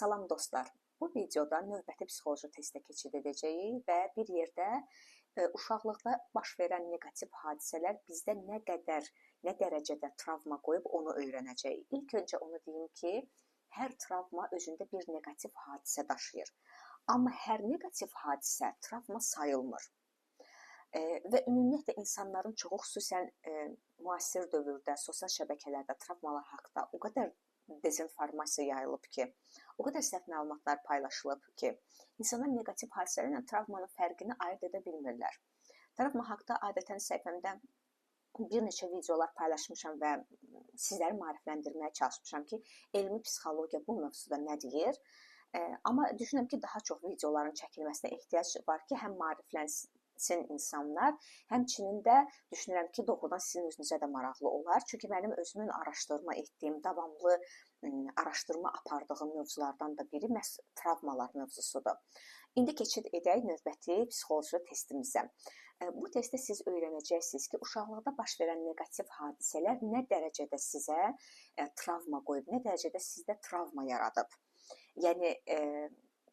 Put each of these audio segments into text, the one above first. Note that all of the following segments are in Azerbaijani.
Salam dostlar. Bu videoda növbəti psixoloji testə keçid edəcəyik və bir yerdə uşaqlıqda baş verən neqativ hadisələr bizdə nə dərəcədə travma qoyub onu öyrənəcəyik. İlk öncə onu deyim ki, hər travma özündə bir neqativ hadisə daşıyır. Amma hər neqativ hadisə travma sayılmır. Və ümumiyyətlə insanların çoxu, xüsusən müasir dövrdə sosial şəbəkələrdə travmalar haqqında o qədər dezinformasiya yayılıb ki, o qədər səhv məlumatlar paylaşılıb ki, insanlar neqativ hadisələrlə travmanın fərqini ayırd edə bilmirlər. Travma haqqında adətən səhifəmdə bir neçə videolar paylaşmışam və sizləri maarifləndirməyə çalışmışam ki, elmi psixologiya bu mövzuda nə deyir. Amma düşünürəm ki, daha çox videoların çəkilməsinə ehtiyac var ki, həm maariflənsin insanlar, həmçinin də düşünürəm ki, doğrudan sizin özünüzə də maraqlı olar. Çünki mənim özümün araşdırma etdiyim, davamlı araşdırma apardığım mövzulardan da biri məhz travmalar mövzusudur. İndi keçid edək növbəti psixoloji testimizə. Bu testdə siz öyrənəcəksiniz ki, uşaqlıqda baş verən neqativ hadisələr nə dərəcədə sizə travma qoyub, nə dərəcədə sizdə travma yaradıb. Yəni,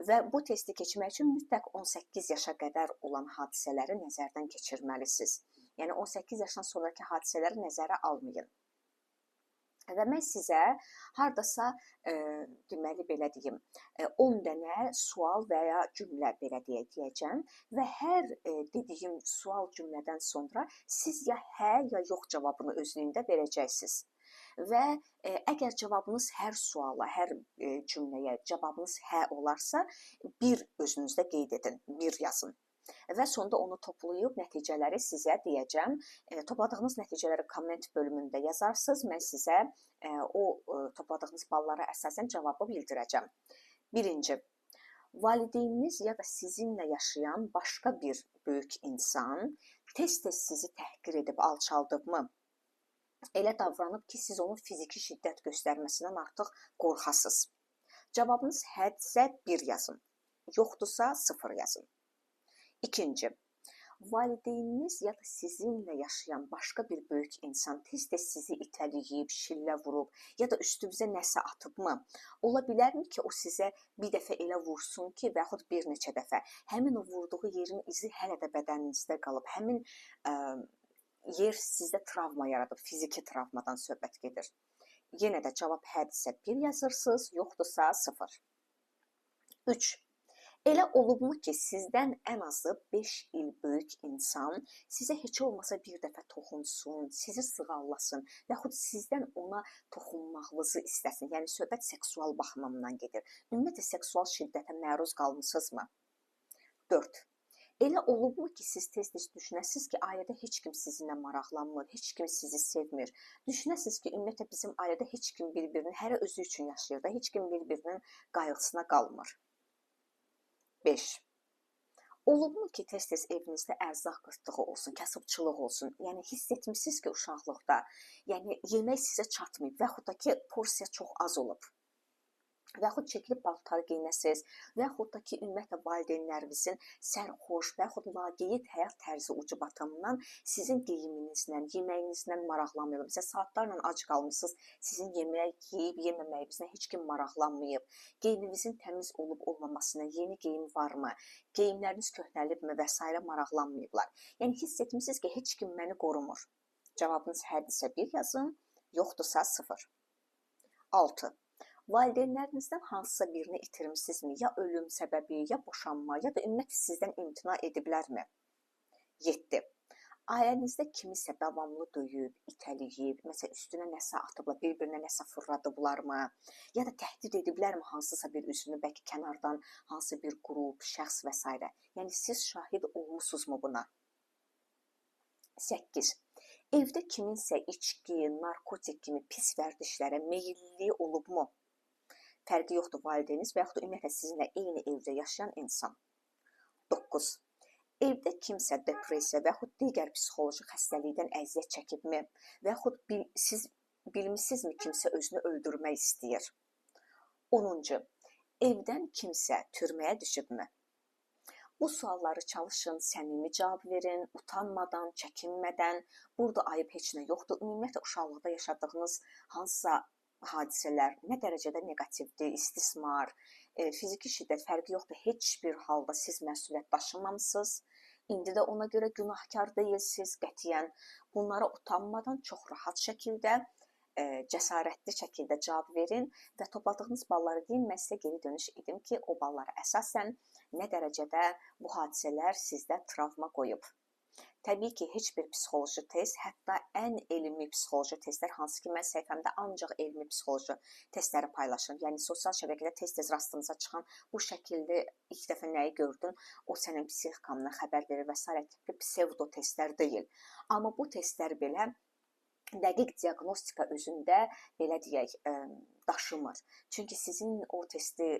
və bu testi keçmək üçün mütləq 18 yaşa qədər olan hadisələri nəzərdən keçirməlisiniz. Yəni, 18 yaşdan sonraki hadisələri nəzərə almayın. Və mən sizə hardasa, deməli belə deyim, 10 dənə sual və ya cümlə belə deyəcəm və hər dediyim sual cümlədən sonra siz ya hə ya yox cavabını özlüyündə verəcəksiniz. Və əgər cavabınız hər suala, hər cümləyə cavabınız hə olarsa, bir özünüzdə qeyd edin, bir yazın. Və sonda onu toplayıb nəticələri sizə deyəcəm. Topladığınız nəticələri komment bölümündə yazarsınız. Mən sizə o topladığınız ballara əsasən cavabı bildirəcəm. Birinci, valideyniniz ya da sizinlə yaşayan başqa bir böyük insan tez-tez sizi təhqir edib alçaldıbmı? Elə davranıb ki, siz onun fiziki şiddət göstərməsindən artıq qorxasınız. Cavabınız hədsə 1 yazın, yoxdursa 0 yazın. İkinci, valideyniniz ya da sizinlə yaşayan başqa bir böyük insan tez-tez sizi itələyib, şillə vurub ya da üstünüzə nəsə atıbmı? Ola bilərmi ki, o sizə bir dəfə elə vursun ki, və yaxud bir neçə dəfə həmin o vurduğu yerin izi hələ də bədəninizdə qalıb, həmin yer sizdə travma yaradıb, fiziki travmadan söhbət gedir. Yenə də cavab hədsə 1 yazırsınız, yoxdursa 0. 3. Elə olubmu ki, sizdən ən azı 5 il böyük insan sizə heç olmasa bir dəfə toxunsun, sizi sığallasın və yaxud sizdən ona toxunmağınızı istəsin. Yəni, söhbət seksual baxımından gedir. Ümumiyyətlə, seksual şiddətə məruz qalmısınızmı? 4. Elə olubmu ki, siz tez-tez düşünəsiniz ki, ailədə heç kim sizinlə maraqlanmır, heç kim sizi sevmir. Düşünəsiniz ki, ümumiyyətlə, bizim ailədə heç kim bir-birinin, hərə özü üçün yaşayır da, heç kim bir-birinin qayğısına qalmır. 5. Olubmu ki, tez-tez evinizdə ərzaq qıtlığı olsun, kasıbçılıq olsun. Yəni, hiss etmişsiniz ki, uşaqlıqda, yəni, yemək sizə çatmayıb və yaxud da ki, porsiya çox az olub. Və yaxud çəkilib paltar geyinəsiniz, və yaxud da ki, ümumiyyətlə valideynlərinizin sərxoş və yaxud laqeyd həyat tərzi ucubatından sizin geyiminizlə, yeməyinizlə maraqlanmayıb. Məsələn, saatlarla ac qalmışsınız, sizin yemək yeyib yeməməyinizlə heç kim maraqlanmayıb. Geyiminizin təmiz olub olmamasına, yeni geyim varmı, geyimləriniz köhnəlibmi və s. maraqlanmayıblar. Yəni, hiss etmişsiniz ki, heç kim məni qorumur. Cavabınız hədsə 1 yazın, yoxdursa 0. 6. Valideynlərinizdən hansısa birini itirmişsinizmi? Ya ölüm səbəbi, ya boşanma, ya da ümumiyyətlə sizdən imtina ediblərmi? 7. Ailənizdə kimisə davamlı döyüb, itələyib, məsələn, üstünə nəsə atıblar, bir-birinə nəsə fırladıblarmı? Ya da təhdid ediblərmi hansısa bir üzvünü, bəlkə kənardan hansı bir qrup, şəxs və s. Yəni, siz şahid olmusunuzmu buna? 8. Evdə kiminsə içki, narkotik kimi pis vərdişlərə meyilliyi olubmu? Fərqi yoxdur valideyniniz və yaxud da ümumiyyətlə sizinlə eyni evdə yaşayan insan. 9. Evdə kimsə depressiya və yaxud digər psixoloji xəstəlikdən əziyyət çəkibmi? Və yaxud siz bilmişsinizmi kimsə özünü öldürmək istəyir? 10. Evdən kimsə türməyə düşübmü? Bu sualları çalışın, səmimi cavab verin, utanmadan, çəkinmədən. Burada ayıb heç nə yoxdur. Ümumiyyətlə, uşaqlıqda yaşadığınız hansısa hadisələr nə dərəcədə neqativdir, istismar, fiziki şiddət fərqi yoxdur. Heç bir halda siz məsuliyyət daşımamısınız. İndi də ona görə günahkar deyilsiniz qətiyyən. Bunlara utanmadan çox rahat şəkildə, cəsarətli şəkildə cavab verin və topladığınız balları deyin, mən sizə geri dönüş edim ki, o ballara əsasən nə dərəcədə bu hadisələr sizdə travma qoyub. Təbii ki, heç bir psixoloji test, hətta ən elmi psixoloji testlər, hansı ki, mən səhifəmdə ancaq elmi psixoloji testləri paylaşıram. Yəni, sosial şəbəkədə tez-tez rastınıza çıxan bu şəkildə ilk dəfə nəyi gördün, o sənin psixikandan xəbər verir və s. tipli psevdo testlər deyil. Amma bu testlər belə dəqiq diaqnostika özündə, belə deyək, daşımır. Çünki sizin o testi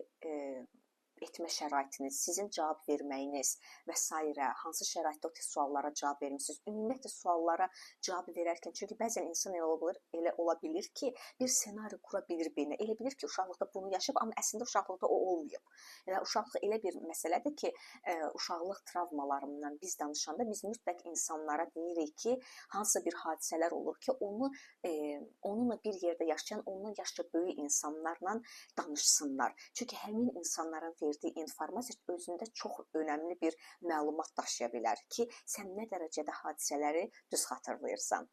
etmə şəraitiniz, sizin cavab verməyiniz və s. hansı şəraitdə o test suallara cavab vermişsiniz, ümumiyyətlə suallara cavab verərkən, çünki bəzən insan elə ola bilir ki, bir senari qura bilir beyninə, elə bilir ki, uşaqlıqda bunu yaşayıb, amma əslində uşaqlıqda o olmayıb. Yəni, uşaqlıq elə bir məsələdir ki, uşaqlıq travmalarından biz danışanda biz mütləq insanlara deyirik ki, hansı bir hadisələr olur ki, onunla bir yerdə yaşayan, ondan yaşca böyük insanlarla danışsınlar. Çünki həmin insanların verdiyi informasiya özündə çox önəmli bir məlumat daşıya bilər ki, sən nə dərəcədə hadisələri düz xatırlayırsan.